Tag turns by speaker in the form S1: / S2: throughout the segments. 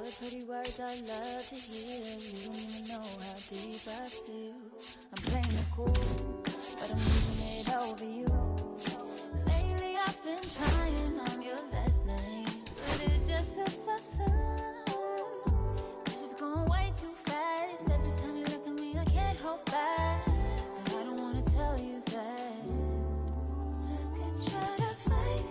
S1: the pretty words I love to hear. You don't even know how deep I feel. I'm playing it cool, but I'm losing it over you. Lately I've been trying, I'm your last name, but it just feels so soon. This is going way too fast. Every time you look at me, I can't hold back. And I don't wanna tell you that. I could try to fight.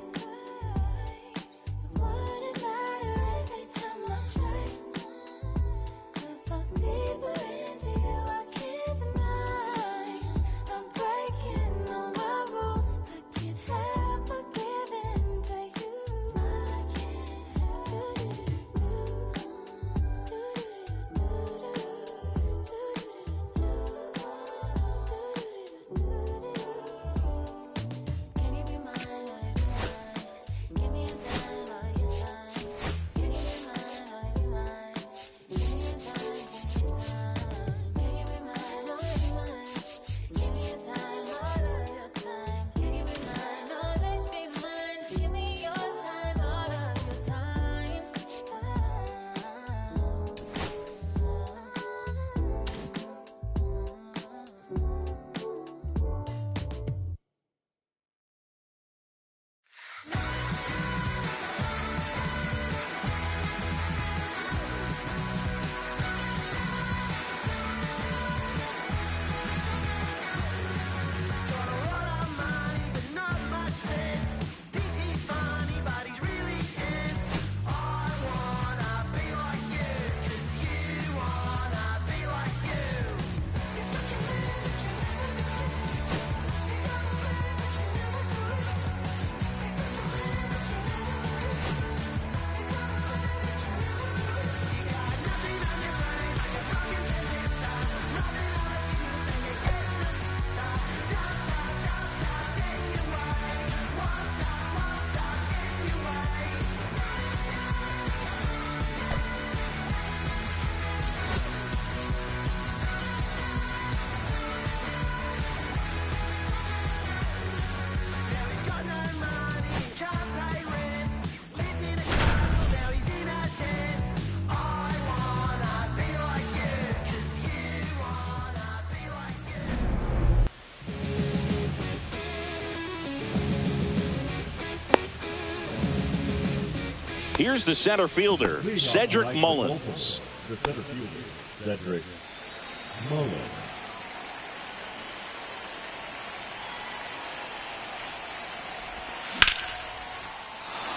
S2: Here's the center fielder, Cedric Mullins.
S3: The center fielder, Cedric Mullins.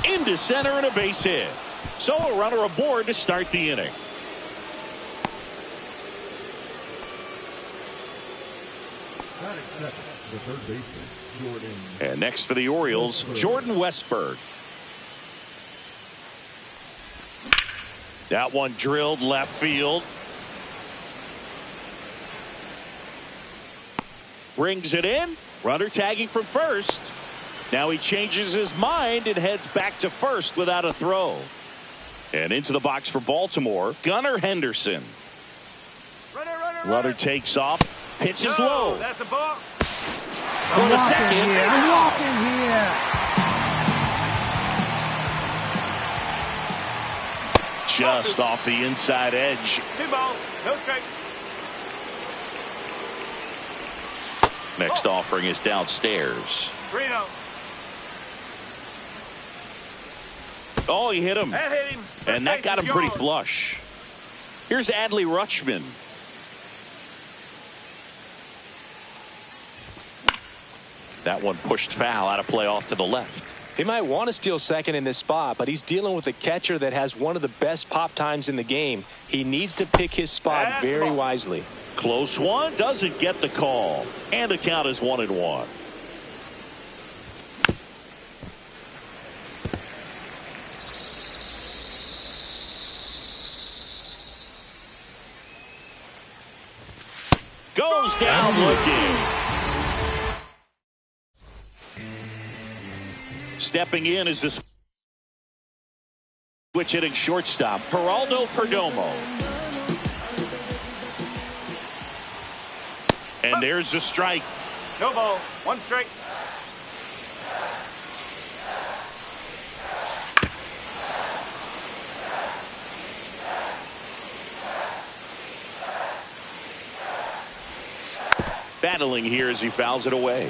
S2: Into center and a base hit. So a runner aboard to start the inning.
S3: Batting second, the third baseman, Jordan.
S2: And next for the Orioles, Jordan Westburg. That one drilled left field. Brings it in. Runner tagging from first. Now he changes his mind and heads back to first without a throw. And into the box for Baltimore, Gunnar Henderson. Runner takes off. Pitches low.
S4: That's a ball.
S2: On the second.
S5: I'm walking here.
S2: Just off the inside edge.
S4: 2 balls, no strike.
S2: Next offering is downstairs.
S4: 3-0.
S2: Oh, he hit him.
S4: That hit him.
S2: And that got him pretty flush. Here's Adley Rutschman. That one pushed foul, out of play off to the left.
S6: He might want to steal second in this spot, but he's dealing with a catcher that has one of the best pop times in the game. He needs to pick his spot very wisely.
S2: Close one, doesn't get the call. And the count is 1-1. Goes down looking. Stepping in is the switch hitting shortstop, Geraldo Perdomo. And there's the strike.
S4: No ball, 1 strike.
S2: battling here as he fouls it away.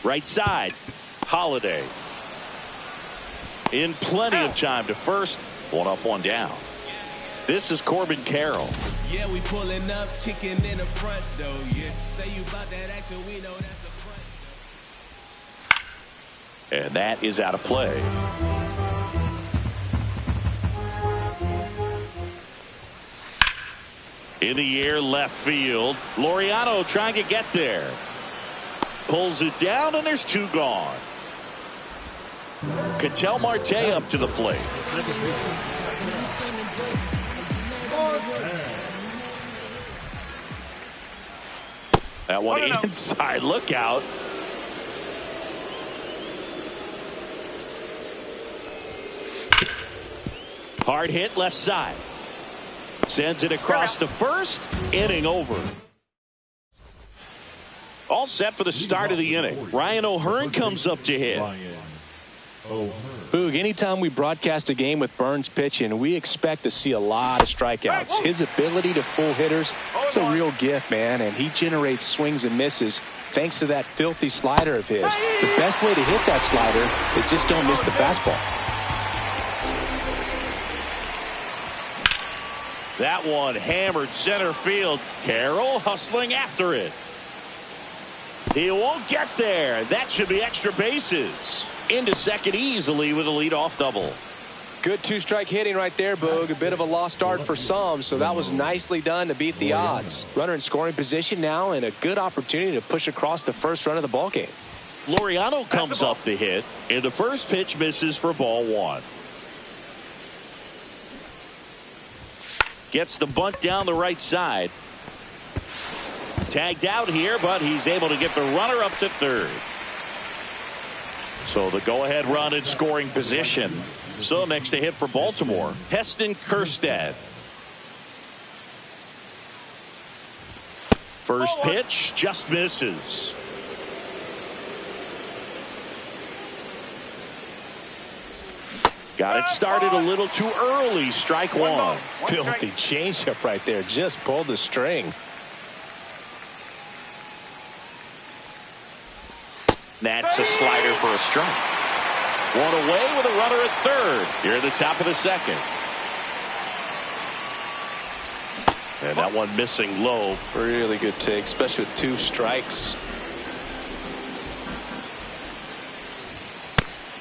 S2: Right side, Holiday. In plenty of time to first. One up, one down. This is Corbin Carroll.
S5: Yeah, we pulling up, kicking in the front though. Yeah, say you about that action, we know that's a front.
S2: And that is out of play. In the air, left field. Laureano trying to get there. Pulls it down, and there's two gone. Ketel Marte up to the plate. That one inside. Look out. Hard hit left side. Sends it across to first. Inning over. All set for the start of the inning. Ryan O'Hearn comes up to hit.
S6: Boog, anytime we broadcast a game with Burns pitching, we expect to see a lot of strikeouts. His ability to pull hitters, it's a real gift, man, and he generates swings and misses thanks to that filthy slider of his. The best way to hit that slider is just don't miss the fastball.
S2: That one hammered center field. Carroll hustling after it. He won't get there. That should be extra bases. Into second easily with a leadoff double.
S6: Good two-strike hitting right there, Boog. A bit of a lost start for some, so that was nicely done to beat the odds. Runner in scoring position now and a good opportunity to push across the first run of the ballgame.
S2: Laureano comes up to hit, and the first pitch misses for ball one. Gets the bunt down the right side. Tagged out here, but he's able to get the runner up to third. So the go-ahead run in scoring position. So next to hit for Baltimore, Heston Kjerstad. First pitch just misses. Got it started a little too early. Strike one.
S6: Filthy changeup right there. Just pulled the string.
S2: That's a slider for a strike. One away with a runner at third. Here at the top of the second. And that one missing low.
S6: Really good take, especially with two strikes.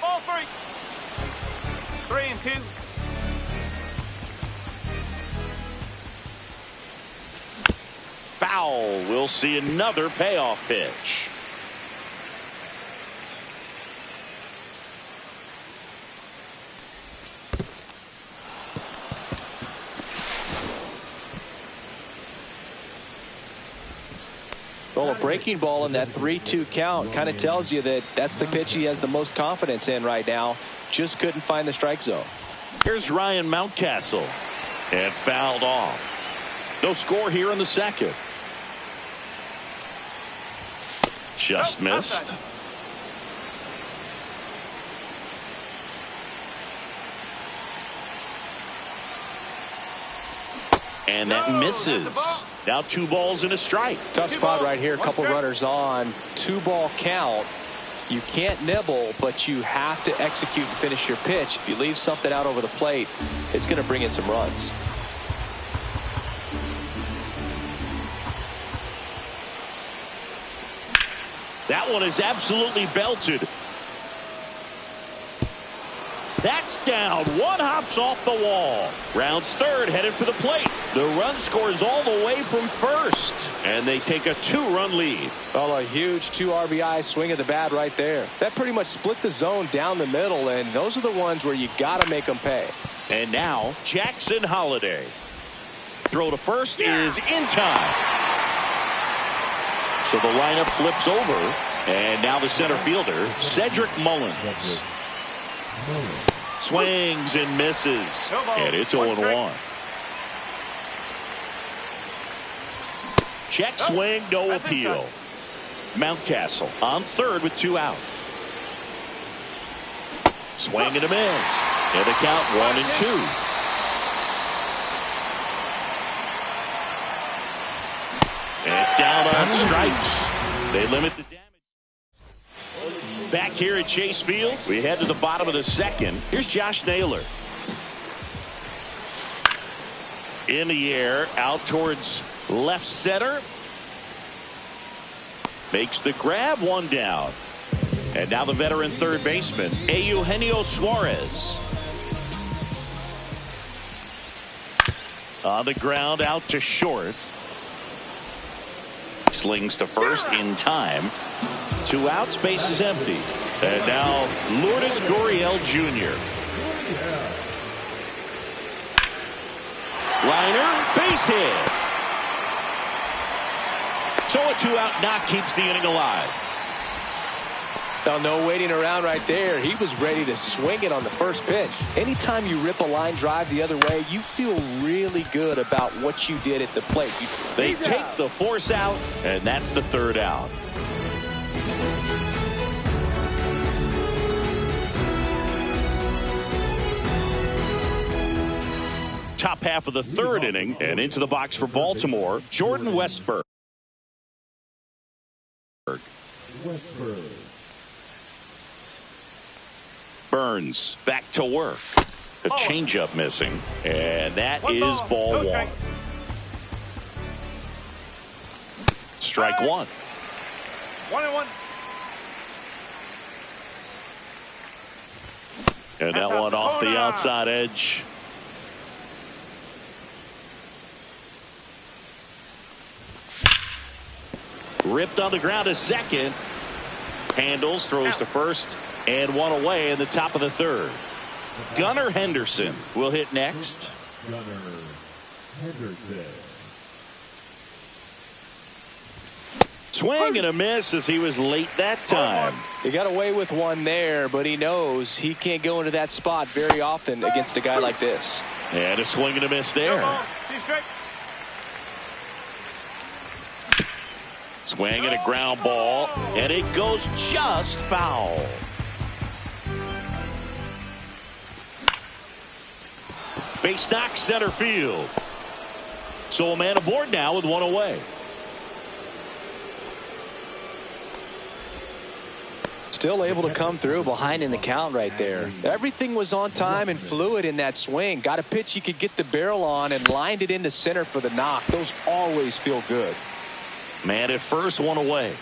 S4: Ball three. 3-2.
S2: Foul. We'll see another payoff pitch.
S6: Well, a breaking ball in that 3-2 count kind of tells you that that's the pitch he has the most confidence in right now. Just couldn't find the strike zone.
S2: Here's Ryan Mountcastle. And fouled off. No score here in the second. Just missed. And that misses. Now 2 balls and a strike.
S6: Tough spot right here. A couple runners on. 2-ball count. You can't nibble, but you have to execute and finish your pitch. If you leave something out over the plate, it's going to bring in some runs.
S2: That one is absolutely belted. That's down. One hops off the wall. Rounds third, headed for the plate. The run scores all the way from first. And they take a 2-run lead.
S6: Well, a huge 2 RBI swing of the bat right there. That pretty much split the zone down the middle, and those are the ones where you got to make them pay.
S2: And now, Jackson Holiday. Throw to first is in time. So the lineup flips over. And now the center fielder, Cedric Mullins. Swings and misses. And it's 0-1. Check swing, no appeal. Mountcastle on third with 2 out. Swing and a miss. And the count 1-2. down on strikes. They limit the damage. Back here at Chase Field, we head to the bottom of the second. Here's Josh Naylor. In the air, out towards left center. Makes the grab, one down. And now the veteran third baseman, Eugenio Suarez. On the ground, out to short. Slings to first in time. 2 outs, base is empty. And now Lourdes Gurriel Jr. Liner, base hit. So a 2-out knock keeps the inning alive.
S6: Now, no waiting around right there. He was ready to swing it on the first pitch. Anytime you rip a line drive the other way, you feel really good about what you did at the plate.
S2: They take the force out, and that's the 3rd out. Top half of the 3rd inning, and into the box for Baltimore, Jordan Westburg. Burns back to work. A changeup missing, and that is ball 1. Strike 1.
S4: 1-1.
S2: And that one off the outside edge. Ripped on the ground to second. Handles, throws to first, and 1 away in the top of the 3rd. Gunnar Henderson will hit next.
S3: Gunnar Henderson.
S2: Swing and a miss as he was late that time.
S6: He got away with one there, but he knows he can't go into that spot very often against a guy like this.
S2: And a swing and a miss there. Swing and a ground ball, and it goes just foul. Base knock, center field. So a man aboard now with 1 away.
S6: Still able to come through behind in the count right there. Everything was on time and fluid in that swing. Got a pitch he could get the barrel on and lined it into center for the knock. Those always feel good.
S2: Man at first, 1 away.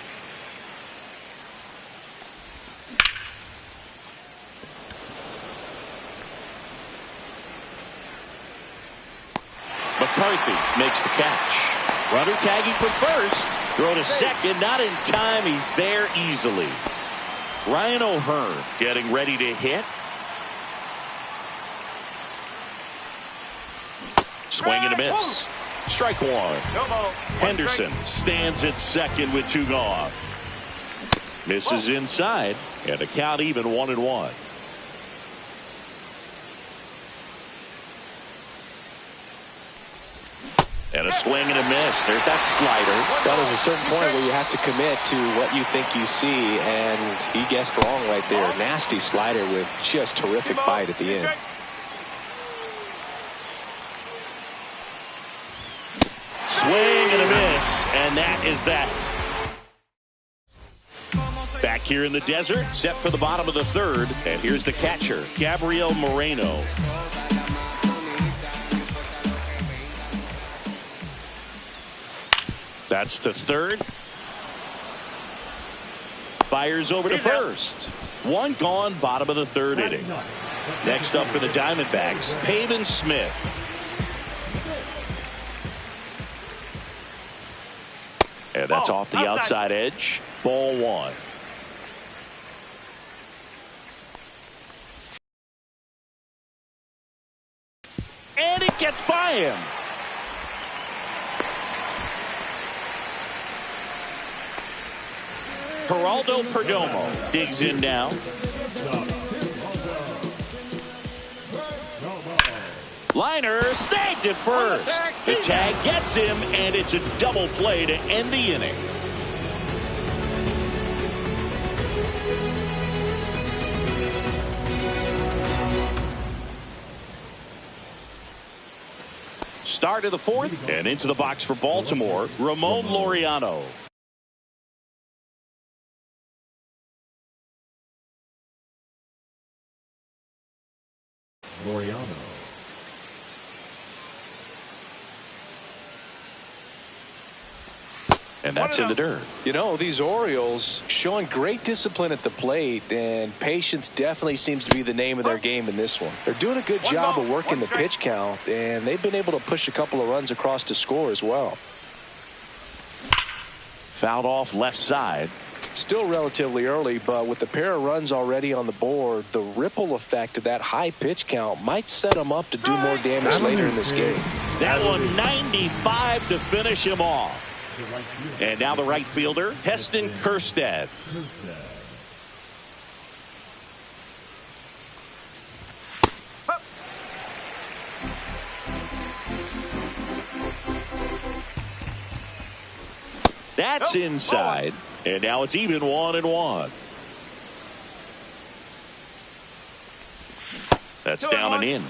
S2: McCarthy makes the catch. Runner tagging for first. Throw to second. Not in time. He's there easily. Ryan O'Hearn getting ready to hit. Swing and a miss. Strike 1. Henderson stands at second with 2 gone. Misses inside, and the count even 1-1. And a swing and a miss. There's that slider.
S6: Well, there's a certain point where you have to commit to what you think you see, and he guessed wrong right there. Nasty slider with just terrific bite at the end.
S2: Swing and a miss, and that is that. Back here in the desert, set for the bottom of the 3rd, and here's the catcher, Gabriel Moreno. That's to 3rd. Fires over to first. 1 gone, bottom of the 3rd inning. Next up for the Diamondbacks, Pavin Smith. And that's off the outside edge. Ball 1. And it gets by him. Geraldo Perdomo digs in now. Liner snagged at first. The tag gets him, and it's a double play to end the inning. start of the fourth. And into the box for Baltimore, Ramon Laureano.
S3: Laureano.
S2: And that's in the dirt.
S6: You know, these Orioles showing great discipline at the plate, and patience definitely seems to be the name of their game in this one. They're doing a good job of working the pitch count, and they've been able to push a couple of runs across to score as well.
S2: Fouled off left side.
S6: Still relatively early, but with the pair of runs already on the board, the ripple effect of that high pitch count might set them up to do more damage later in this game.
S2: That one 95 to finish him off. And now the right fielder, Heston Kjerstad. That's inside. And now it's even 1-1. That's down and in.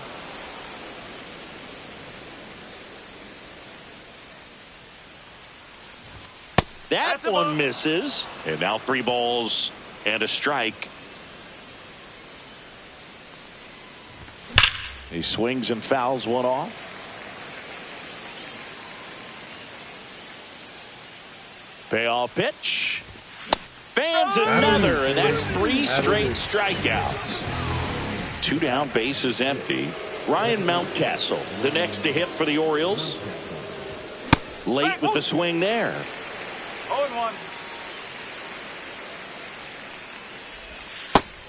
S2: That one misses. And now 3 balls and a strike. He swings and fouls one off. Payoff pitch. Fans another, and that's 3 straight strikeouts. 2 down, bases empty. Ryan Mountcastle, the next to hit for the Orioles. Late with the swing there.
S4: 0-1.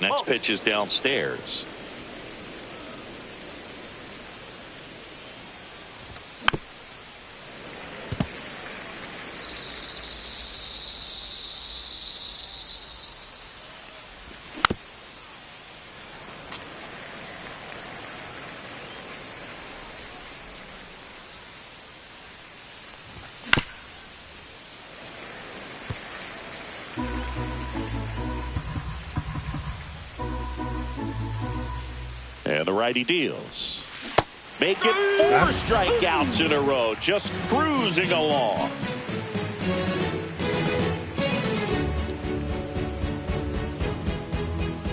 S2: Next pitch is downstairs. And the righty deals. Make it 4 strikeouts in a row. Just cruising along.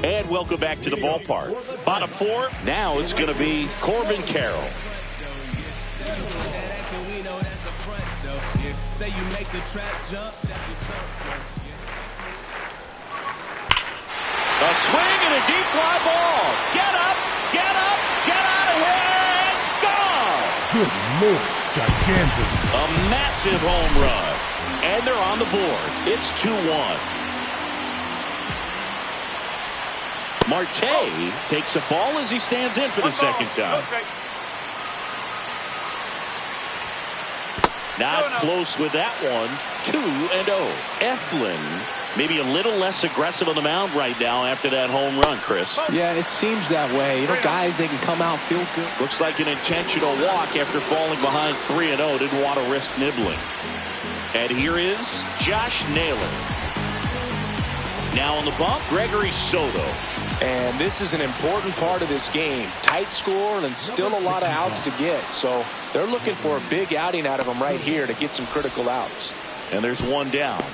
S2: And welcome back to the ballpark. Bottom 4. Now it's going to be Corbin Carroll. A swing and a deep fly ball. Get up, get up, get out of here, and gone.
S3: Good Lord, gigantic.
S2: A massive home run. And they're on the board. It's 2-1. Marte takes a ball as he stands in for the second time. Not close with that one. 2-0. Eflin maybe a little less aggressive on the mound right now after that home run, Chris.
S6: Yeah, it seems that way. You know, guys, they can come out, feel good.
S2: Looks like an intentional walk after falling behind 3-0. Didn't want to risk nibbling. And here is Josh Naylor. Now on the bump, Gregory Soto.
S6: And this is an important part of this game. Tight score and still a lot of outs to get. So they're looking for a big outing out of them right here to get some critical outs.
S2: And there's one down.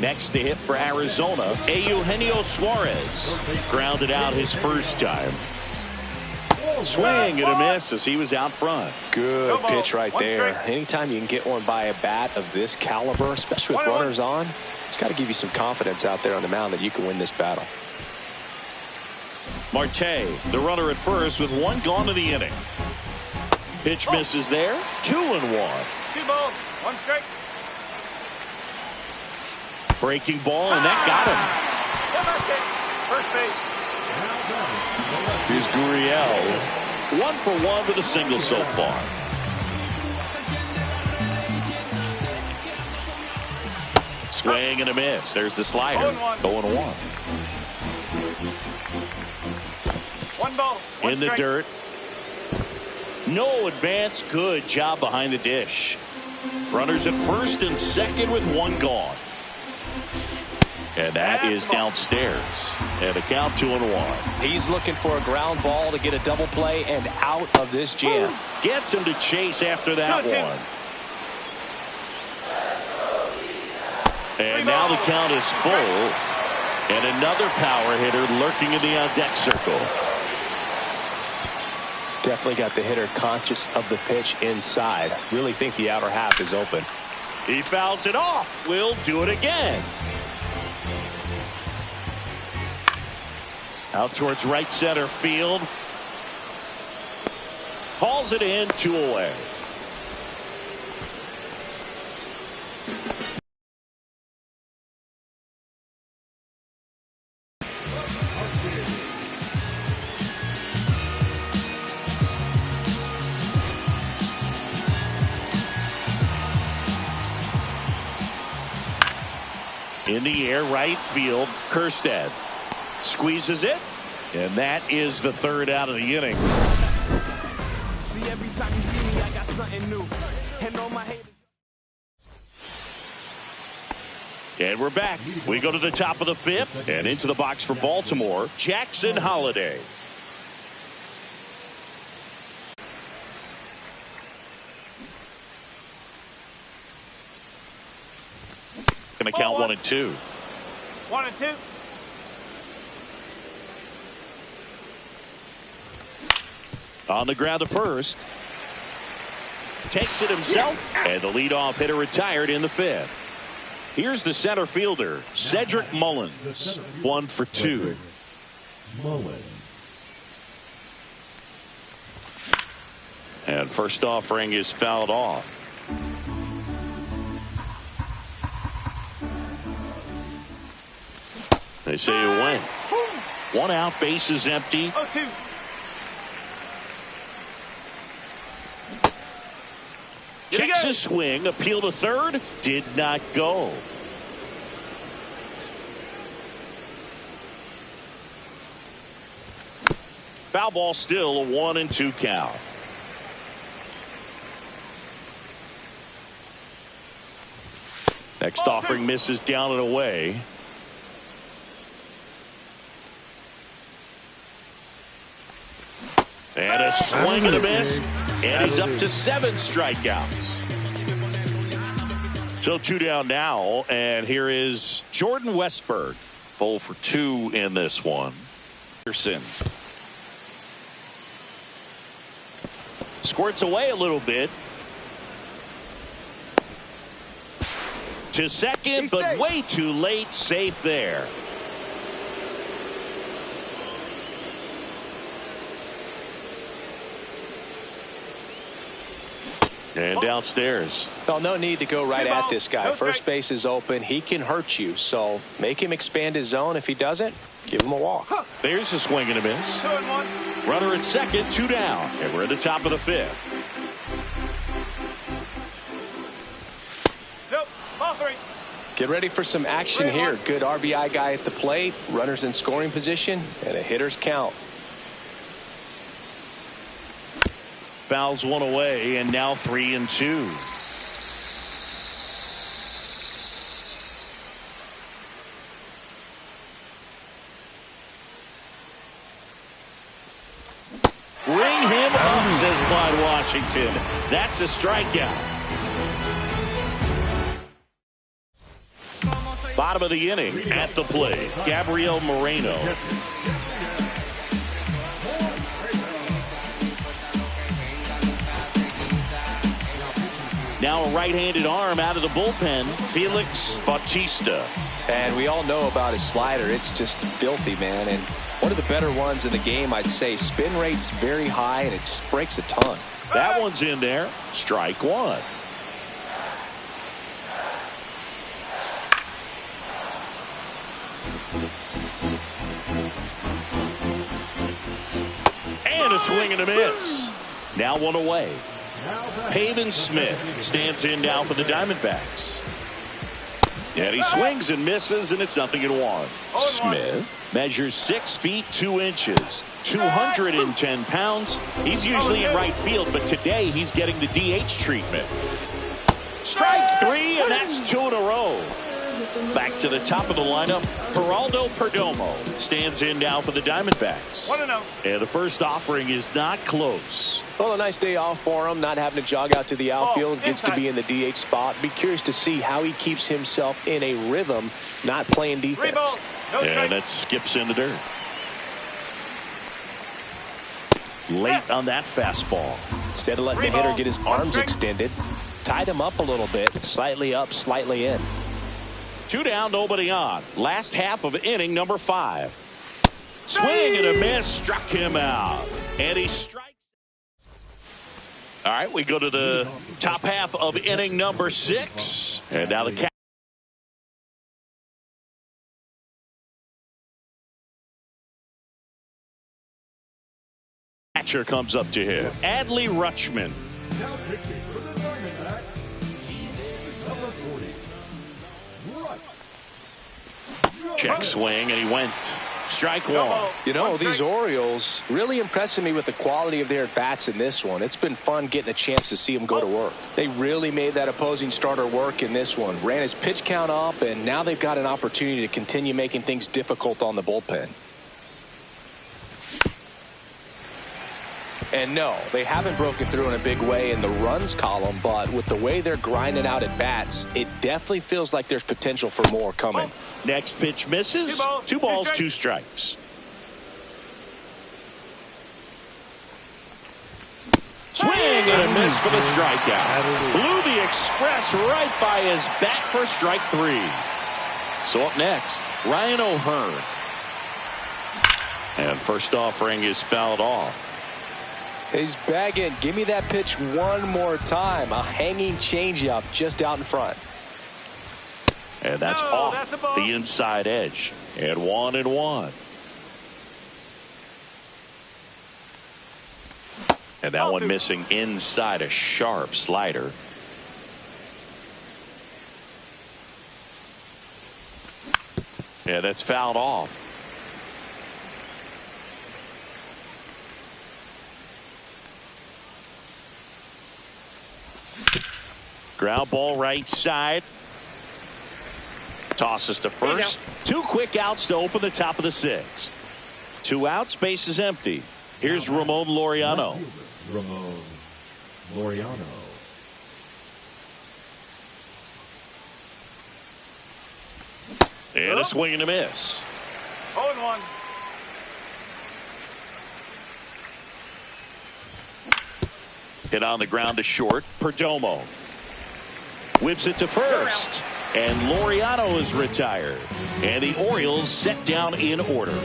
S2: Next to hit for Arizona, Eugenio Suarez. Grounded out his first time. Swing and a miss as he was out front.
S6: Good pitch right there. Anytime you can get one by a bat of this caliber, especially with runners on, it's got to give you some confidence out there on the mound that you can win this battle.
S2: Marte, the runner at first with 1 gone in the inning. Pitch misses there. 2-1.
S4: 2 balls, 1 strike.
S2: Breaking ball, and that got him.
S4: First base.
S2: Here's Gurriel. 1 for 1 with a single so far. Swing and a miss. There's the slider. 0-1.
S4: 1 ball. 1
S2: in the
S4: strike.
S2: dirt. No advance. Good job behind the dish. Runners at first and second with 1 gone. And that is downstairs. And a count 2-1.
S6: He's looking for a ground ball to get a double play and out of this jam.
S2: Gets him to chase after that one. And now the count is full. And another power hitter lurking in the on-deck circle.
S6: Definitely got the hitter conscious of the pitch inside. Really think the outer half is open.
S2: He fouls it off. We'll do it again. Out towards right center field. Hauls it in, 2 away. In the air, right field, Kjerstad squeezes it, and that is the third out of the inning.
S5: See, every time you see me, I got something new. And all my haters.
S2: And we're back. We go to the top of the 5th and into the box for Baltimore, Jackson Holliday. Going to count 1 and 2.
S4: 1 and 2.
S2: On the ground to first. Takes it himself, and the leadoff hitter retired in the 5th. Here's the center fielder, Cedric Mullins, 1 for 2.
S3: Mullins.
S2: And first offering is fouled off. They say it went. 1 out, base is empty.
S4: 0-2.
S2: Checks his swing, appeal to third, did not go. Foul ball, still a 1 and 2 count. Next offering misses down and away. And a swing and a miss. And he's up to 7 strikeouts. So 2 down now. And here is Jordan Westburg. 0 for 2 in this one. Anderson squirts away a little bit. To second, but safe. Way too late. Safe there. And downstairs.
S6: Well, no need to go right at this guy. First base is open. He can hurt you. So make him expand his zone. If he doesn't, give him a walk.
S2: There's a swing and a miss.
S4: 2-1.
S2: Runner at second, 2 down. And we're at the top of the 5th.
S4: Nope. Ball 3.
S6: Get ready for some action here. Good RBI guy at the plate. Runners in scoring position. And a hitter's count.
S2: Fouls 1 away, and now 3 and 2. Ring him up, says Clyde Washington. That's a strikeout. Bottom of the inning, at the plate, Gabriel Moreno. Now a right-handed arm out of the bullpen, Felix Bautista.
S6: And we all know about his slider. It's just filthy, man. And one of the better ones in the game, I'd say. Spin rate's very high, and it just breaks a ton.
S2: That one's in there. Strike 1. And a swing and a miss. Now 1 away. Pavin Smith stands in now for the Diamondbacks. And he swings and misses, and it's 0-1. Smith measures 6 feet 2 inches, 210 pounds. He's usually in right field, but today he's getting the DH treatment. Strike 3, and that's 2 in a row. Back to the top of the lineup, Geraldo Perdomo stands in now for the Diamondbacks.
S4: 1-0.
S2: And the first offering is not close.
S6: Well, a nice day off for him, not having to jog out to the outfield. Gets to be in the DH spot. Be curious to see how he keeps himself in a rhythm, not playing defense.
S2: And that skips in the dirt. Late on that fastball.
S6: Instead of letting the hitter get his arms extended, tied him up a little bit, slightly up, slightly in.
S2: 2 down, nobody on. Last half of inning number 5. Swing and a miss, struck him out. And he strikes. All right, we go to the top half of inning number 6. And now the catcher comes up to him. Adley Rutschman.
S3: Now pitching for the Diamondbacks, number 40, Rutsch.
S2: Check swing, and he went. Strike one.
S6: You know, these Orioles really impressing me with the quality of their bats in this one. It's been fun getting a chance to see them go to work. They really made that opposing starter work in this one. Ran his pitch count up, and now they've got an opportunity to continue making things difficult on the bullpen. And no, they haven't broken through in a big way in the runs column, but with the way they're grinding out at bats, it definitely feels like there's potential for more coming.
S2: Next pitch misses. 2 balls, 2 strikes. Swing and a miss for the strikeout. Blew the express right by his bat for strike 3. So up next, Ryan O'Hearn. And first offering is fouled off.
S6: He's begging, give me that pitch one more time. A hanging changeup just out in front.
S2: And that's off the inside edge. And 1-1. And that one missing inside, a sharp slider. Yeah, that's fouled off. Ground ball right side. Tosses to first. 2 quick outs to open the top of the 6th. 2 outs, base is empty. Here's Ramon Laureano.
S3: Ramon Laureano.
S2: And a swing and a miss.
S4: 0-1.
S2: Hit on the ground to short. Perdomo whips it to first. And Laureano is retired. And the Orioles set down in order.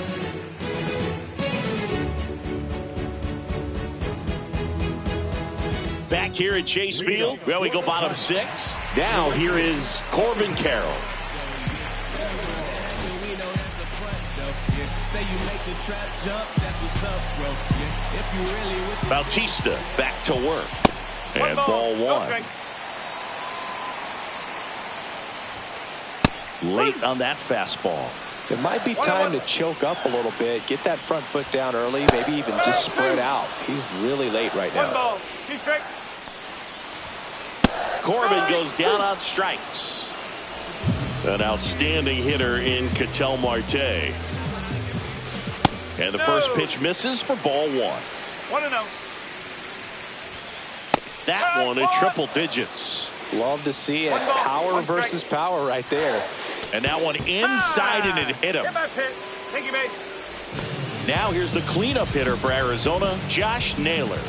S2: Back here at Chase Field. Well, we go bottom 6. Now here is Corbin Carroll. Bautista back to work. And ball 1. Late on that fastball.
S6: It might be time to choke up a little bit, get that front foot down early, maybe even just spread out. He's really late right now.
S4: 1 ball, 2 strikes.
S2: Corbin goes down on strikes. An outstanding hitter in Ketel Marte. And the first pitch misses for ball 1.
S4: 1-0.
S2: That one in triple digits.
S6: Love to see it. Power versus power right there.
S2: And that one inside and it hit him.
S4: Thank you, mate.
S2: Now here's the cleanup hitter for Arizona, Josh Naylor.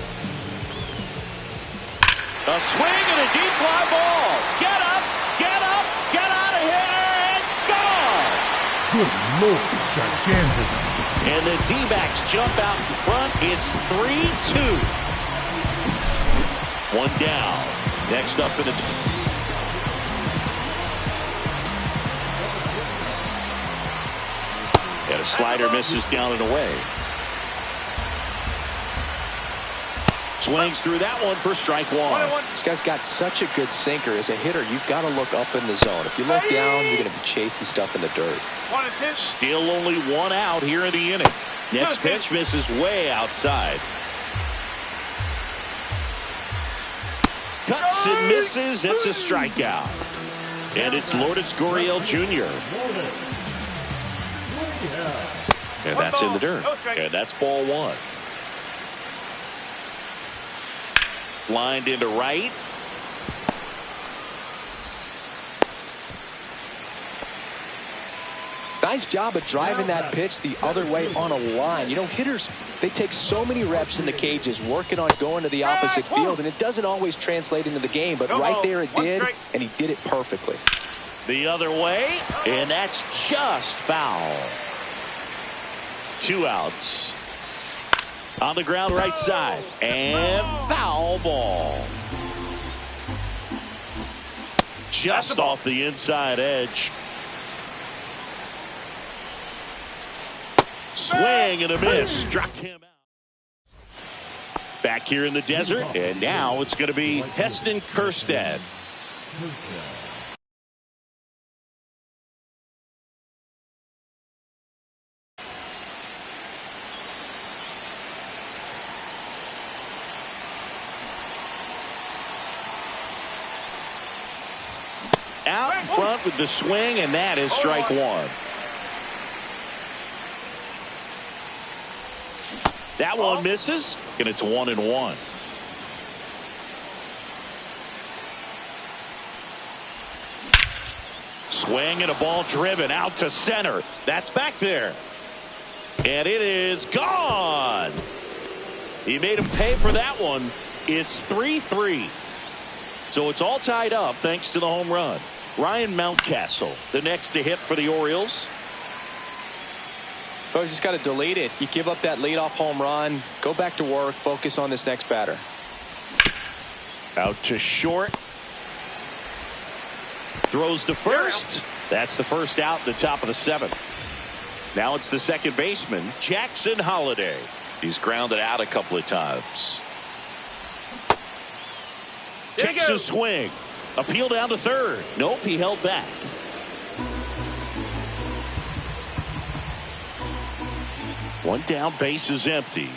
S2: A swing and a deep fly ball. Get up, get out of here, and gone.
S3: Good Lord, gigantism.
S2: And the D-backs jump out in front. It's 3-2. 1 down. Next up in the... And a slider misses down and away. Swings through that one for strike 1.
S6: This guy's got such a good sinker. As a hitter, you've got to look up in the zone. If you look down, you're going to be chasing stuff in the dirt.
S2: Still only 1 out here in the inning. Next pitch misses way outside. Cuts and misses. It's a strikeout. And it's Lourdes Gurriel Jr. And that's in the dirt. And that's ball one. Lined into right.
S6: Nice job of driving that pitch the other way on a line. You know, hitters, they take so many reps in the cages working on going to the opposite field, and it doesn't always translate into the game, but right there it did, and he did it perfectly.
S2: The other way, and that's just foul. 2 outs. On the ground right side, and foul ball. Just off the inside edge. Swing and a miss. Struck him out. Back here in the desert, and now it's going to be Heston Kjerstad. Out in front with the swing, and that is strike one. That one misses, and it's 1-1. Swing and a ball driven out to center. That's back there. And it is gone. He made him pay for that one. It's 3-3. So it's all tied up thanks to the home run. Ryan Mountcastle, the next to hit for the Orioles.
S6: So you just got to delete it. You give up that leadoff home run, go back to work, focus on this next batter.
S2: Out to short. Throws to first. That's the first out, the top of the 7th. Now it's the second baseman, Jackson Holliday. He's grounded out a couple of times. Takes a swing. Appeal down to third. Nope, he held back. One down, base is empty.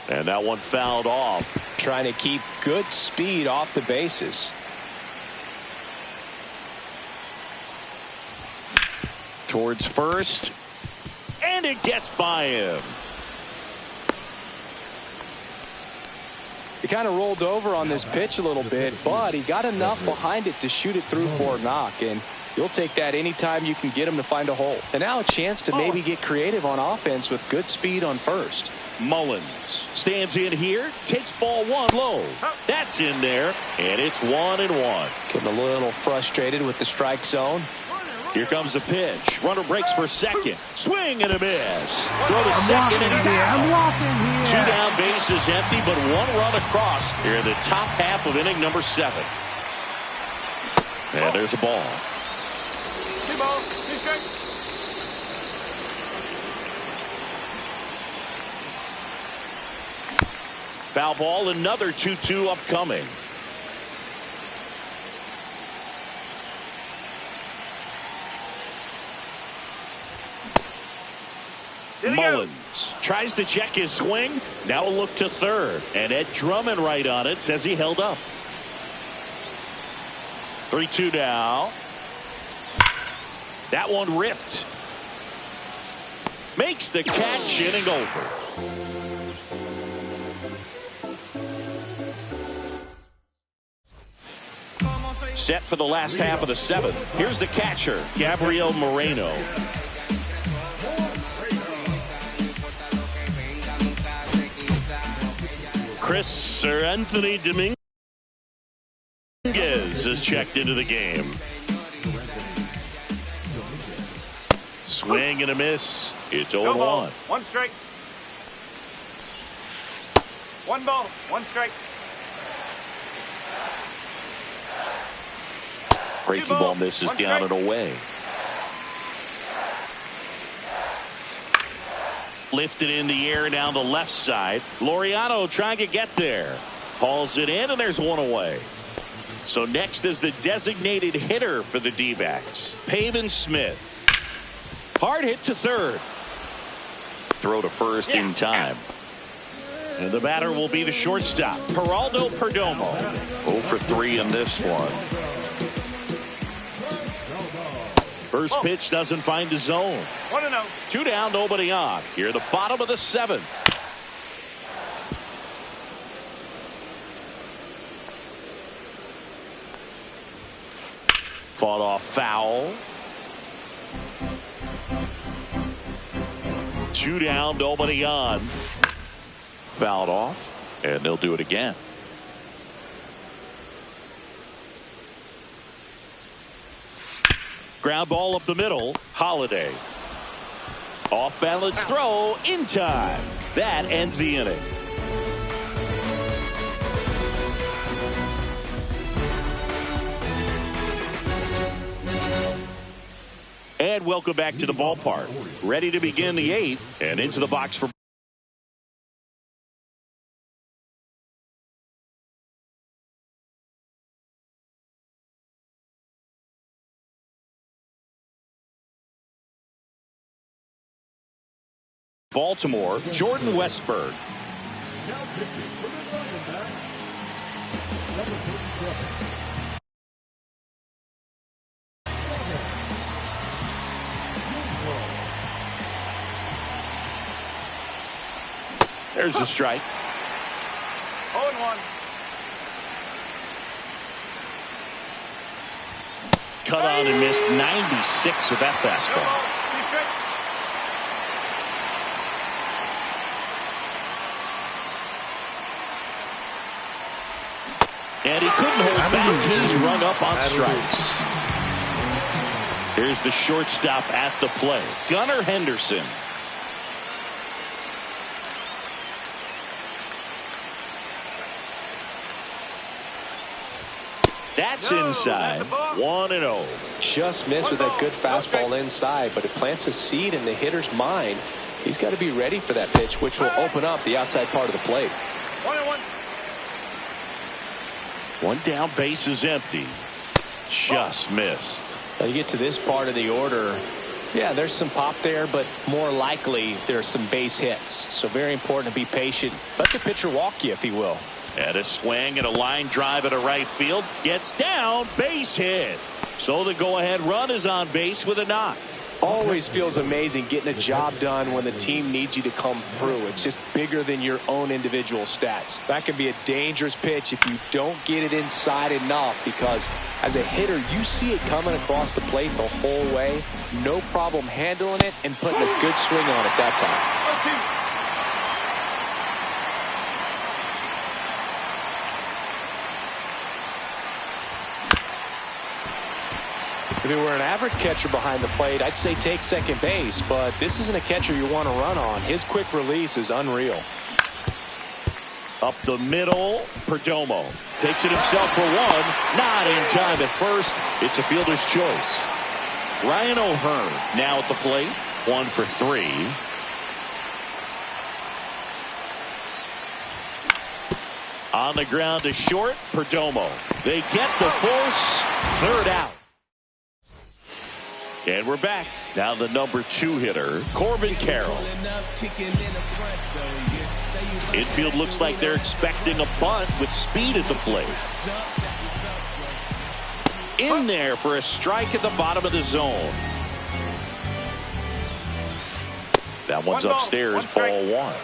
S2: And that one fouled off.
S6: Trying to keep good speed off the bases.
S2: Towards first. And it gets by him.
S6: He kind of rolled over on this pitch a little bit, but he got enough behind it to shoot it through for a knock. And you'll take that anytime you can get him to find a hole. And now a chance to maybe get creative on offense with good speed on first.
S2: Mullins stands in here, takes ball one low. That's in there, and it's 1-1.
S6: Getting a little frustrated with the strike zone.
S2: Here comes the pitch. Runner breaks for second. Swing and a miss. Throw to second, and he's out.
S3: I'm walking here.
S2: 2 down, base is empty, but 1 run across here in the top half of inning number 7. And there's a ball.
S4: 2 balls, 2 strikes.
S2: Foul ball, another 2-2 upcoming. Mullins tries to check his swing. Now a look to third. And Ed Drummond right on it, says he held up. 3-2 now. That one ripped. Makes the catch, inning over. Set for the last half of the 7th. Here's the catcher, Gabriel Moreno. Anthony Dominguez is checked into the game. Swing and a miss. It's 0-1.
S4: 1 strike. 1 ball, 1 strike.
S2: Breaking ball misses down and away. Lifted in the air down the left side. Laureano trying to get there. Hauls it in, and there's 1 away. So next is the designated hitter for the D-backs, Pavin Smith. Hard hit to third. Throw to first in time. And the batter will be the shortstop, Geraldo Perdomo. 0 for 3 in this one. First pitch doesn't find the zone.
S4: 1-0.
S2: 2 down, nobody on. Here, the bottom of the 7th. Fought off foul. 2 down, nobody on. Fouled off, and they'll do it again. Ground ball up the middle. Holiday. Off balance throw in time. That ends the inning. And welcome back to the ballpark. Ready to begin the 8th, and into the box for Baltimore, Jordan Westburg.
S3: Now pitching for the Diamondbacks, number 37.
S2: There's the strike.
S4: 0-1.
S2: Cut on and missed 96 with that fastball.
S4: 2 strikes.
S2: And he couldn't hold back. He's rung up on strikes. Here's the shortstop at the plate, Gunnar Henderson. That's inside. 1-0.
S6: Just missed with that good fastball inside, but it plants a seed in the hitter's mind. He's got to be ready for that pitch, which will open up the outside part of the plate.
S4: 1-1.
S2: 1 down, base is empty. Just missed.
S6: Now you get to this part of the order. Yeah, there's some pop there, but more likely there's some base hits. So very important to be patient. Let the pitcher walk you if he will.
S2: And a swing and a line drive at a right field. Gets down, base hit. So the go-ahead run is on base with a knock.
S6: Always feels amazing getting a job done when the team needs you to come through. It's just bigger than your own individual stats. That can be a dangerous pitch if you don't get it inside enough, because as a hitter, you see it coming across the plate the whole way. No problem handling it and putting a good swing on it that time.
S4: 0-2.
S6: If it were an average catcher behind the plate, I'd say take second base, but this isn't a catcher you want to run on. His quick release is unreal.
S2: Up the middle, Perdomo takes it himself for 1. Not in time at first. It's a fielder's choice. Ryan O'Hearn now at the plate. 1 for 3. On the ground to short, Perdomo. They get the force. 3rd out. And we're back. Now the number 2 hitter, Corbin Carroll. Infield looks like they're expecting a bunt with speed at the plate. In there for a strike at the bottom of the zone. That one's upstairs, ball 1.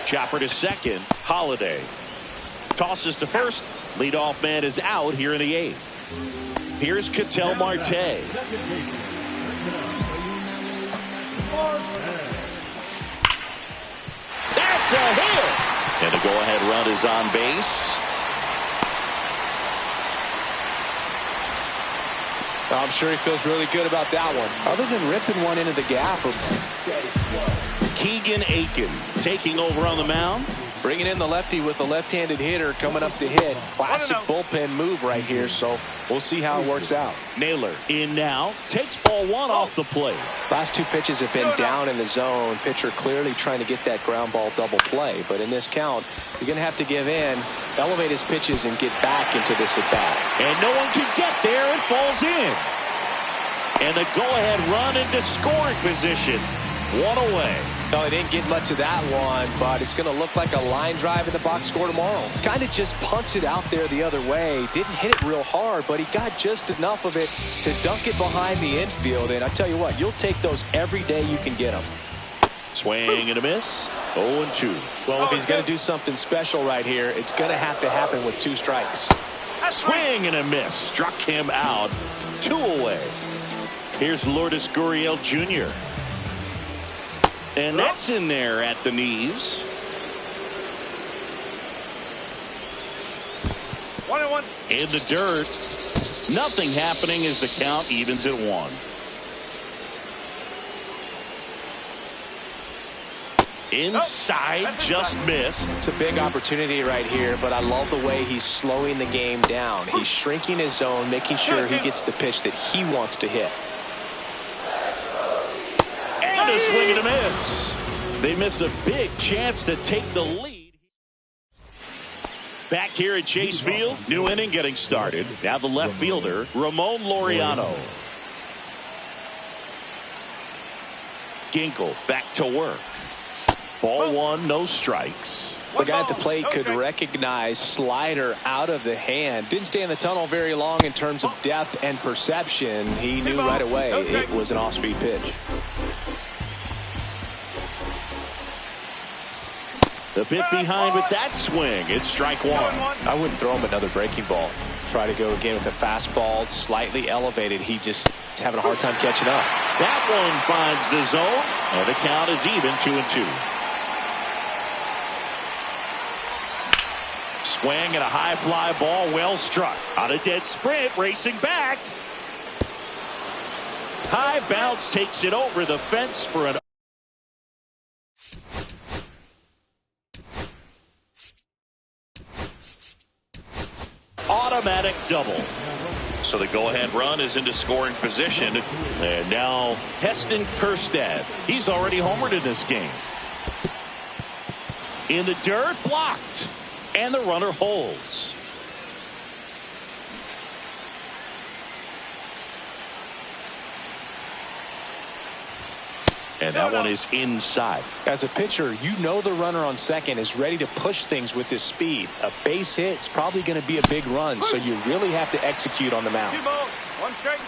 S2: Chopper to second, Holiday. Tosses to first. Leadoff man is out here in the 8th. Here's Ketel Marte. That's a hit. And the go-ahead run is on base.
S6: I'm sure he feels really good about that one. Other than ripping one into the gap.
S2: Keegan Aiken taking over on the mound.
S6: Bringing in the lefty with the left-handed hitter coming up to hit. Classic bullpen move right here, so we'll see how it works out.
S2: Naylor in now. Takes ball 1 off the plate.
S6: Last 2 pitches have been down in the zone. Pitcher clearly trying to get that ground ball double play. But in this count, he's going to have to give in, elevate his pitches, and get back into this at-bat.
S2: And no one can get there. It falls in. And the go-ahead run into scoring position. 1 away.
S6: No, he didn't get much of that one, but it's going to look like a line drive in the box score tomorrow. Kind of just punts it out there the other way. Didn't hit it real hard, but he got just enough of it to dunk it behind the infield. And I tell you what, you'll take those every day you can get them.
S2: Swing and a miss. 0-2.
S6: Well, if he's going to do something special right here, it's going to have to happen with 2 strikes.
S2: Swing and a miss. Struck him out. 2 away. Here's Lourdes Gurriel Jr. And that's in there at the knees.
S4: 1-1.
S2: In the dirt. Nothing happening as the count evens at 1. Inside, just missed.
S6: It's a big opportunity right here, but I love the way he's slowing the game down. He's shrinking his zone, making sure he gets the pitch that he wants to hit.
S2: And a swing and a miss. They miss a big chance to take the lead. Back here at Chase Field, new inning getting started. Now the left fielder, Ramon Laureano. Ginkel back to work. Ball 1, no strikes.
S6: The guy at the plate could recognize slider out of the hand. Didn't stay in the tunnel very long in terms of depth and perception. He knew right away it was an off-speed pitch.
S2: The bit behind with that swing. It's strike 1.
S6: I wouldn't throw him another breaking ball. Try to go again with the fastball, slightly elevated. He just is having a hard time catching up.
S2: That one finds the zone, and the count is even 2-2. Swing and a high fly ball, well struck. On a dead sprint, racing back. High bounce takes it over the fence for an automatic double. So the go-ahead run is into scoring position. And now Heston Kjerstad. He's already homered in this game. In the dirt, blocked. And the runner holds. And that one is inside.
S6: As a pitcher, you know the runner on second is ready to push things with his speed. A base hit's probably going to be a big run, so you really have to execute on the mound.
S4: 2 balls, 1 strike.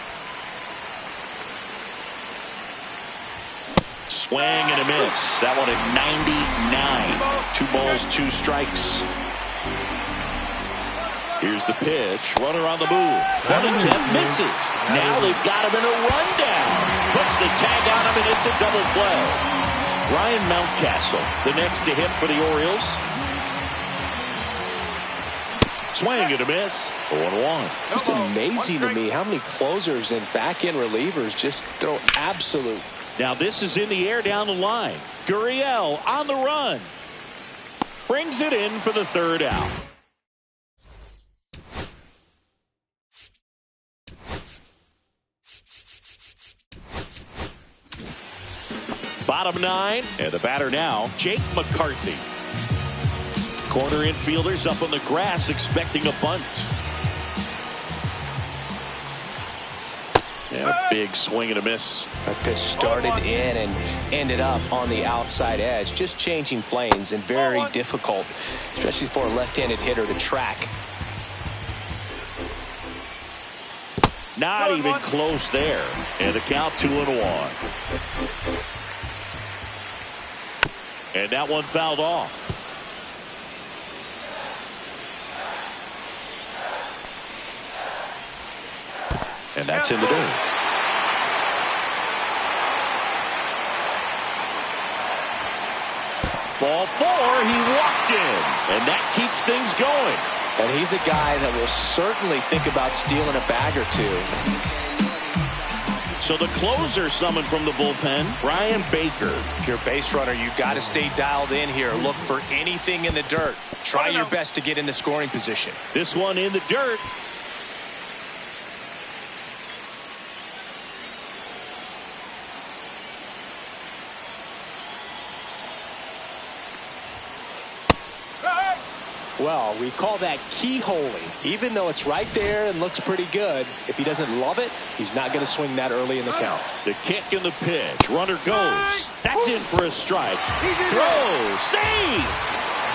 S2: Swing and a miss. That one at 99. 2 balls, 2 strikes. Here's the pitch. Runner on the move. 1 attempt misses. Now they've got him in a rundown. Puts the tag on him, and it's a double play. Ryan Mountcastle, the next to hit for the Orioles. Swing and a miss. 0-1.
S6: Just amazing to me how many closers and back-end relievers just throw absolute.
S2: Now this is in the air down the line. Gurriel on the run. Brings it in for the 3rd out. Bottom 9, and the batter now, Jake McCarthy. Corner infielders up on the grass expecting a bunt. And a big swing and a miss.
S6: That pitch started in and ended up on the outside edge. Just changing planes and very difficult, especially for a left-handed hitter to track.
S2: Not even close there. And the count 2-1. And that one fouled off. And that's in the dirt. Ball 4, he walked in. And that keeps things going.
S6: And he's a guy that will certainly think about stealing a bag or 2.
S2: So the closer summoned from the bullpen, Brian Baker.
S6: If you're a base runner, you got to stay dialed in here. Look for anything in the dirt. Try your best to get into scoring position.
S2: This one in the dirt.
S6: Well, we call that keyholing. Even though it's right there and looks pretty good, if he doesn't love it, he's not going to swing that early in the count.
S2: The kick and the pitch. Runner goes. That's in for a strike. Throw. Save.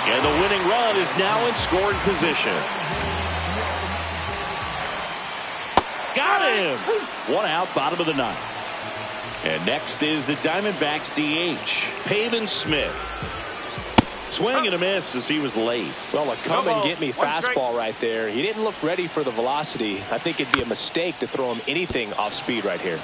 S2: And the winning run is now in scoring position. Got him. One out, bottom of the ninth. And next is the Diamondbacks DH, Pavin Smith. Swing and a miss as he was late.
S6: Well, a come-and-get-me fastball right there. He didn't look ready for the velocity. I think it'd be a mistake to throw him anything off speed right here.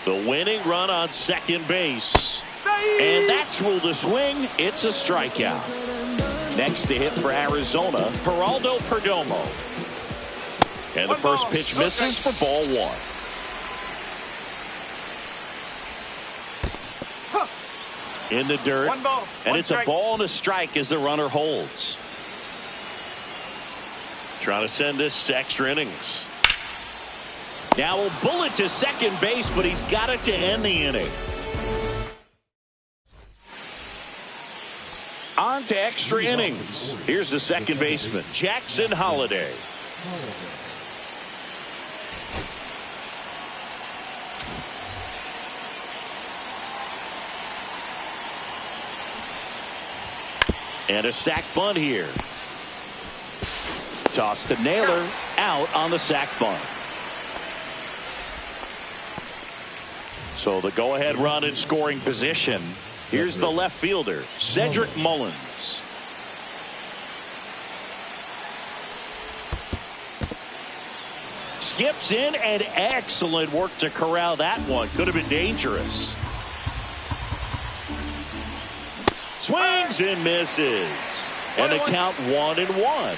S2: The winning run on second base. And that's ruled a swing. It's a strikeout. Next to hit for Arizona, Geraldo Perdomo. And the first pitch misses for ball one. In the dirt, and it's a ball and a strike as the runner holds. Trying to send this to extra innings. Now a bullet to second base, but he's got it to end the inning. On to extra innings. Here's the second baseman, Jackson Holliday. And a sac bunt here. Toss to Naylor, out on the sac bunt. So the go-ahead run in scoring position. Here's the left fielder, Cedric Mullins. Skips in, and excellent work to corral that one. Could have been dangerous. Swings and misses. And the count 1-1.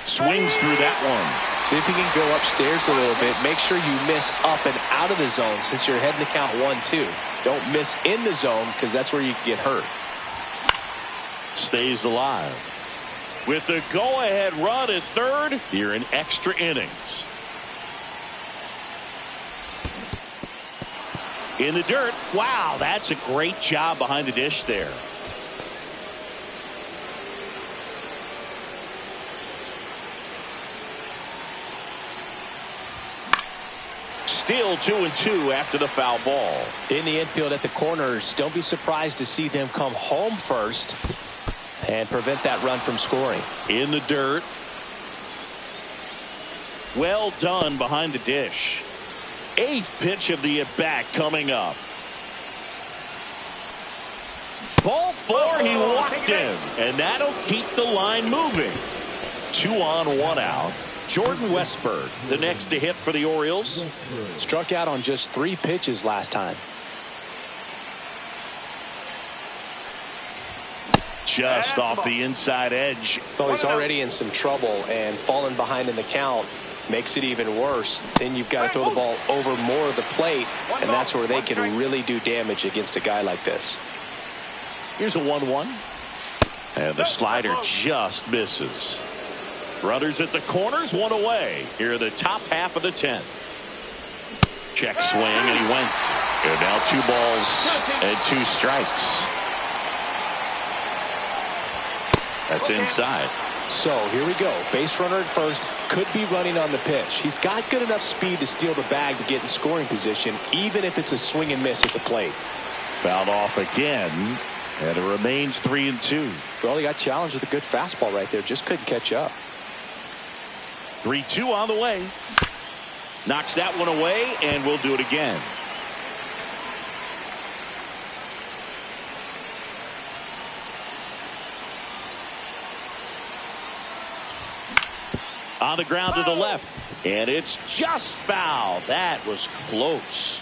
S2: Swings through that one.
S6: See if you can go upstairs a little bit. Make sure you miss up and out of the zone since you're heading to count 1-2. Don't miss in the zone because that's where you get hurt.
S2: Stays alive. With the go-ahead run at third, you're in extra innings. In the dirt. Wow, that's a great job behind the dish there. Still 2-2 after the foul ball.
S6: In the infield at the corners, don't be surprised to see them come home first and prevent that run from scoring.
S2: In the dirt. Well done behind the dish. Eighth pitch of the at-bat coming up. Ball four, he walked in, and that'll keep the line moving. 2 on, 1 out. Jordan Westburg, the next to hit for the Orioles.
S6: Struck out on just 3 pitches last time.
S2: Just off the inside edge.
S6: Well, he's already in some trouble, and falling behind in the count makes it even worse. Then you've got to throw the ball over more of the plate, and that's where they can really do damage against a guy like this.
S2: Here's a 1-1. And the slider just misses. Runners at the corners, 1 away. Here are the top half of the 10th. Check swing, and he went. And now 2 balls and 2 strikes. That's inside.
S6: So here we go. Base runner at first, could be running on the pitch. He's got good enough speed to steal the bag to get in scoring position, even if it's a swing and miss at the plate.
S2: Fouled off again, and it remains 3-2.
S6: Well, he got challenged with a good fastball right there. Just couldn't catch up.
S2: 3-2 on the way. Knocks that one away, and we'll do it again. On the ground to the left, and it's just foul. That was close.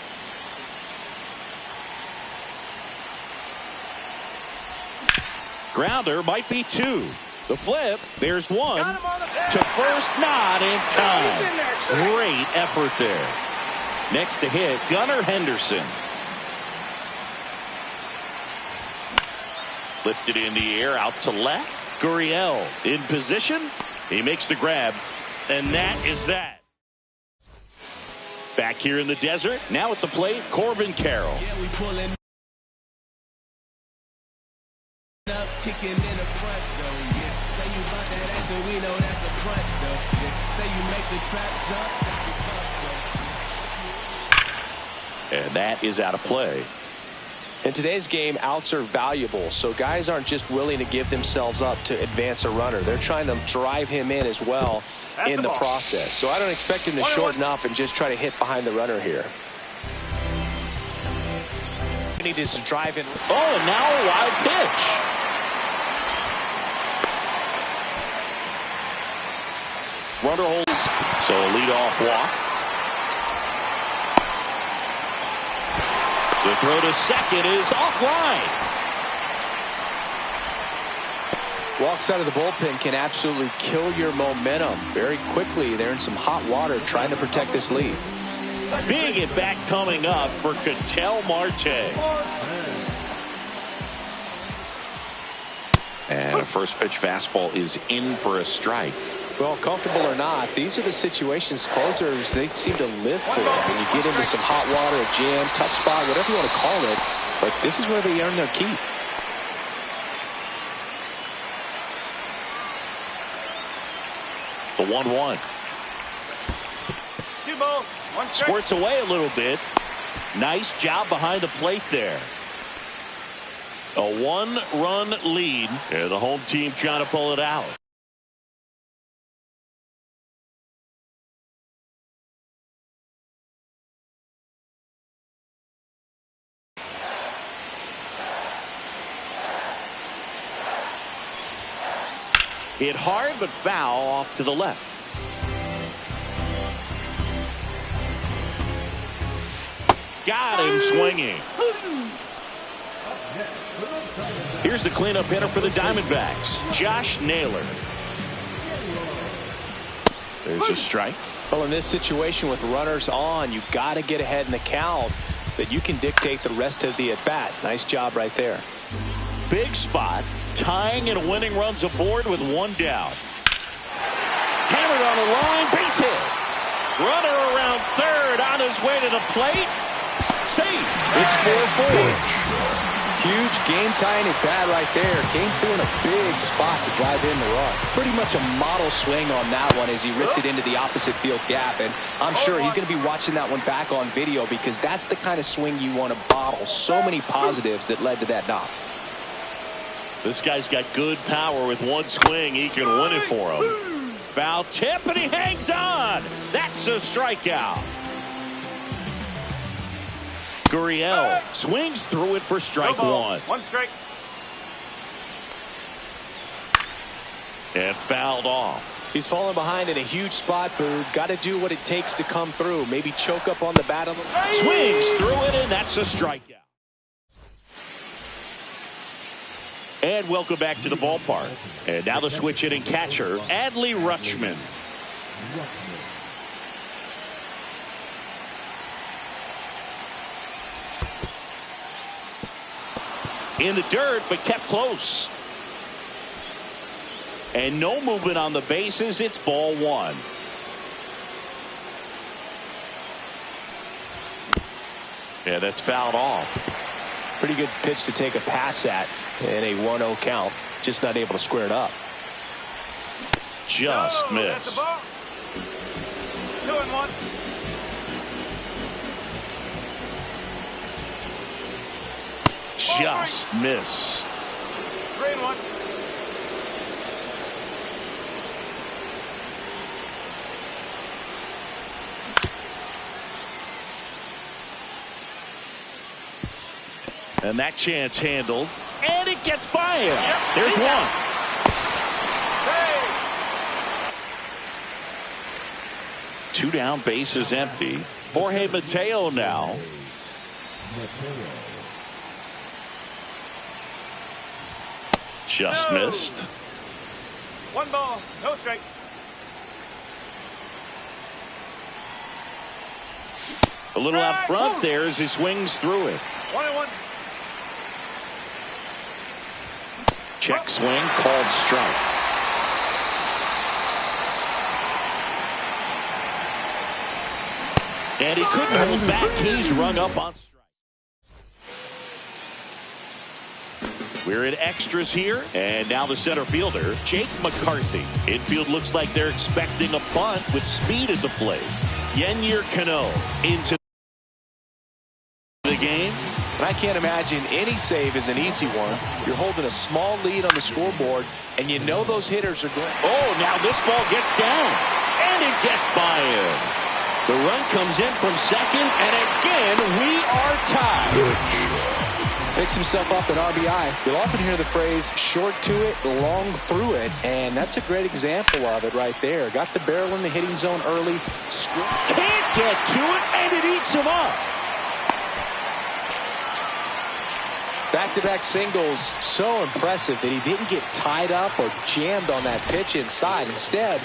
S2: Grounder might be 2. The flip, there's 1. To first, not in time. Great effort there. Next to hit, Gunnar Henderson. Lifted in the air, out to left. Gurriel in position. He makes the grab, and that is that. Back here in the desert, now at the plate, Corbin Carroll.
S5: kicking in the front door, yeah. Say you about that action, we know that's a front door, yeah. Say you make the trap jump, that's a front door.
S2: And that is out of play.
S6: In today's game, outs are valuable, so guys aren't just willing to give themselves up to advance a runner. They're trying to drive him in as well in the process. So I don't expect him to shorten up and just try to hit behind the runner here. He needs to drive in.
S2: Oh, and now a wild pitch. Runner holds, so a leadoff walk. The throw to second is offline.
S6: Walks out of the bullpen can absolutely kill your momentum very quickly. They're in some hot water trying to protect this lead.
S2: Big at bat coming up for Ketel Marte. And a first pitch fastball is in for a strike.
S6: Well, comfortable or not, these are the situations closers they seem to live for. When you get into some hot water, a jam, tough spot, whatever you want to call it, but this is where they earn their keep.
S2: The 1-1.
S4: 2 balls, 1 strike.
S2: Squirts away a little bit. Nice job behind the plate there. A 1-run lead. And the home team trying to pull it out. Hit hard but foul off to the left. Got him swinging. Here's the cleanup hitter for the Diamondbacks, Josh Naylor. There's a strike.
S6: Well, in this situation with runners on, you got to get ahead in the count so that you can dictate the rest of the at-bat. Nice job right there.
S2: Big spot. Tying and winning runs aboard with 1 down. Hammered on the line, base hit. Runner around third on his way to the plate. Safe. It's 4-4.
S6: Huge game-tying at bat right there. Came through in a big spot to drive in the run. Pretty much a model swing on that one as he ripped it into the opposite field gap. And I'm sure he's going to be watching that one back on video because that's the kind of swing you want to bottle. So many positives that led to that knock.
S2: This guy's got good power. With one swing, he can win it for him. Foul tip, and he hangs on. That's a strikeout. Gurriel swings through it for strike one.
S4: 1 strike.
S2: And fouled off.
S6: He's fallen behind in a huge spot, Boog. Got to do what it takes to come through. Maybe choke up on the bat.
S2: Swings through it, and that's a strikeout. And welcome back to the ballpark. And now the switch hitting catcher, Adley Rutschman. In the dirt, but kept close. And no movement on the bases. It's ball 1. Yeah, that's fouled off.
S6: Pretty good pitch to take a pass at in a 1-0 count. Just not able to square it up.
S2: Just missed.
S4: 2-1.
S2: Just missed.
S4: 3-1.
S2: And that chance handled. And it gets by him.
S4: Yep.
S2: There's one.
S4: Hey.
S2: 2 down, bases empty. Jorge Mateo now. Just missed.
S4: 1 ball, no strike.
S2: A little out front there as he swings through it.
S4: 1-1.
S2: Check swing, called strike. And he couldn't hold back. He's rung up on strike. We're in extras here, and now the center fielder, Jake McCarthy. Infield looks like they're expecting a bunt with speed at the plate. Yennier Cano into the game.
S6: And I can't imagine any save is an easy one. You're holding a small lead on the scoreboard, and you know those hitters are going.
S2: Oh, now this ball gets down, and it gets by him. The run comes in from second, and again, we are tied.
S6: Picks himself up an RBI. You'll often hear the phrase, short to it, long through it, and that's a great example of it right there. Got the barrel in the hitting zone early.
S2: Can't get to it, and it eats him up.
S6: Back-to-back singles, so impressive that he didn't get tied up or jammed on that pitch inside. Instead,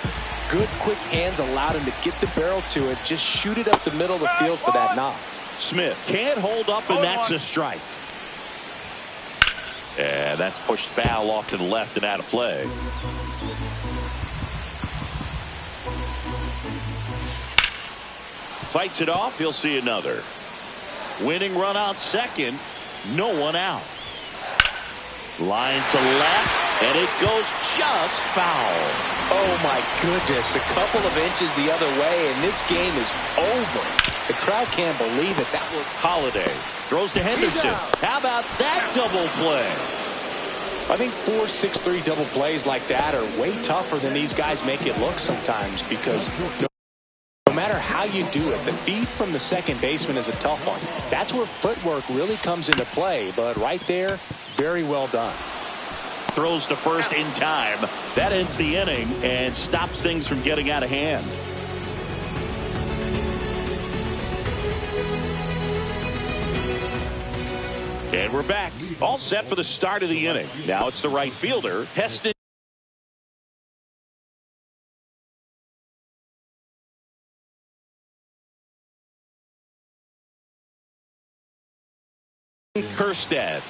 S6: good quick hands allowed him to get the barrel to it, just shoot it up the middle of the field for that knock.
S2: Smith can't hold up, and that's a strike. And that's pushed foul off to the left and out of play. Fights it off. He'll see another. Winning run out second. No one out. Line to left, and it goes just foul.
S6: Oh, my goodness. A couple of inches the other way, and this game is over. The crowd can't believe it. That was
S2: Holiday throws to Henderson. How about that double play?
S6: I think 4 6-3 double plays like that are way tougher than these guys make it look sometimes, because no matter how you do it, the feed from the second baseman is a tough one. That's where footwork really comes into play, but right there, very well done.
S2: Throws to first in time. That ends the inning and stops things from getting out of hand. And we're back. All set for the start of the inning. Now it's the right fielder, Heston Kjerstad.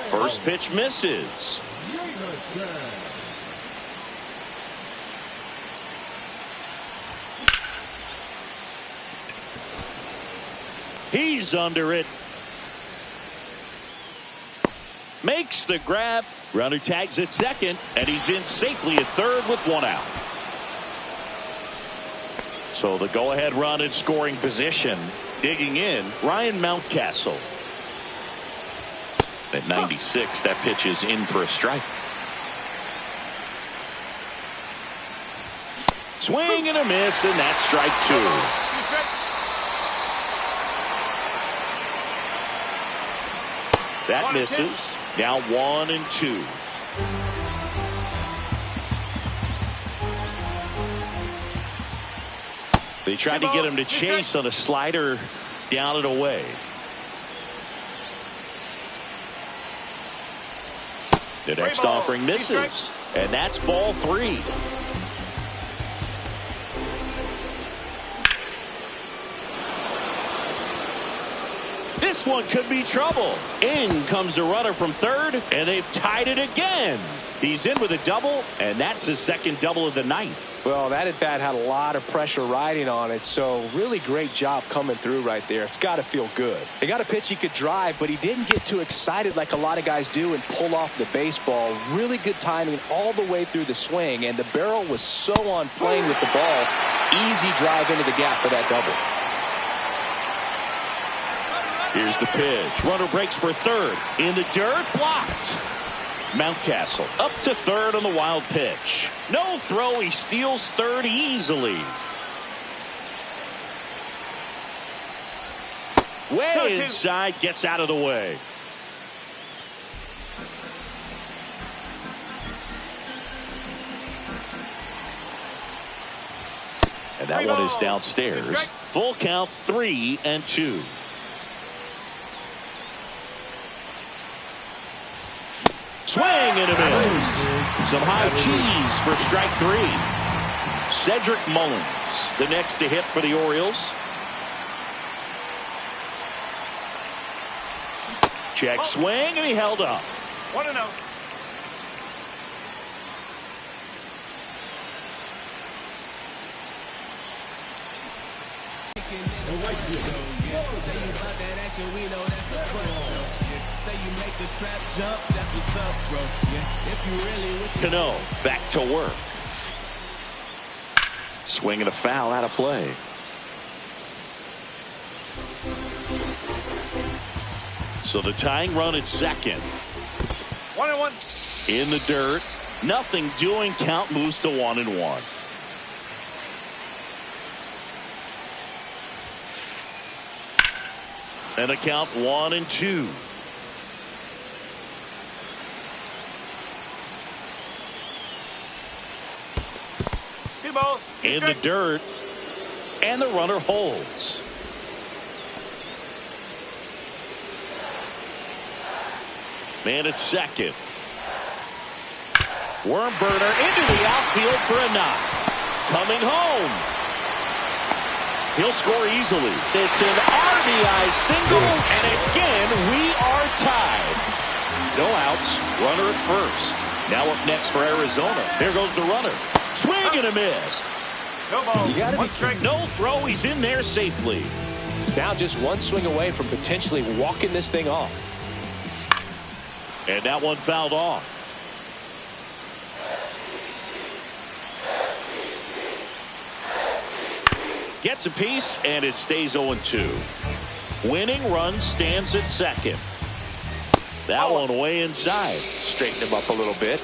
S2: First pitch misses. He's under it. Makes the grab. Runner tags at second, and he's in safely at third with one out. So the go-ahead run in scoring position. Digging in, Ryan Mountcastle. At 96, that pitch is in for a strike. Swing and a miss, and that's strike two. That misses. Now 1-2. They tried to get him to chase on a slider down and away. The next offering misses, and that's ball 3. This one could be trouble. In comes the runner from third, and they've tied it again. He's in with a double, and that's his second double of the night.
S6: Well, that at bat had a lot of pressure riding on it, so really great job coming through right there. It's got to feel good. He got a pitch he could drive, but he didn't get too excited like a lot of guys do and pull off the baseball. Really good timing all the way through the swing, and the barrel was so on plane with the ball. Easy drive into the gap for that double.
S2: Here's the pitch. Runner breaks for third. In the dirt, blocked. Mountcastle up to third on the wild pitch. No throw. He steals third easily. Way inside, gets out of the way. And that one is downstairs. Full count, 3-2. Swing and a miss. Some high cheese for strike 3. Cedric Mullins, the next to hit for the Orioles. Check swing, and he held up.
S4: 1-0.
S3: right here.
S5: Say you about that action, we know that's a front, bro. Yeah. Say you make the trap jump, that's what's up, bro. Yeah. If you really with
S2: Cano back to work. Swinging a foul out of play. So the tying run at second.
S4: 1-1.
S2: In the dirt. Nothing doing. Count moves to 1-1. And a count 1-2.
S4: Two balls.
S2: In the dirt. And the runner holds. Man at second. Worm burner into the outfield for a knock. Coming home. He'll score easily. It's an RBI single, and again, we are tied. No outs, runner at first. Now up next for Arizona. Here goes the runner. Swing and a miss.
S4: No ball.
S6: You gotta
S4: One
S6: be
S4: strike.
S2: No throw, he's in there safely.
S6: Now just one swing away from potentially walking this thing off.
S2: And that one fouled off. Gets a piece, and it stays 0-2. Winning run stands at second. That one way inside.
S6: Straighten him up a little bit.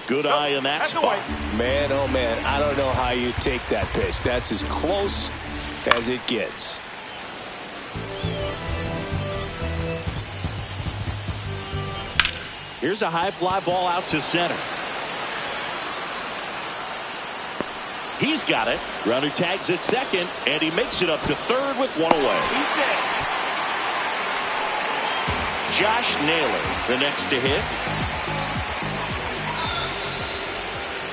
S2: Good eye in that
S4: That's
S2: spot.
S4: away.
S6: Man, oh man, I don't know how you take that pitch. That's as close as it gets.
S2: Here's a high fly ball out to center. He's got it. Runner tags at second, and he makes it up to third with one away.
S4: He's dead.
S2: Josh Naylor, the next to hit.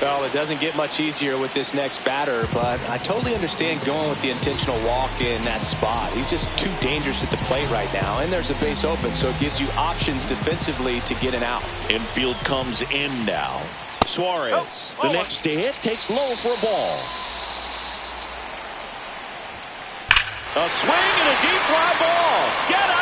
S6: Well, it doesn't get much easier with this next batter, but I totally understand going with the intentional walk in that spot. He's just too dangerous at the plate right now, and there's a base open, so it gives you options defensively to get an out.
S2: Infield comes in now. Suarez, the next to hit, takes low for a ball. A swing and a deep fly ball. Get up.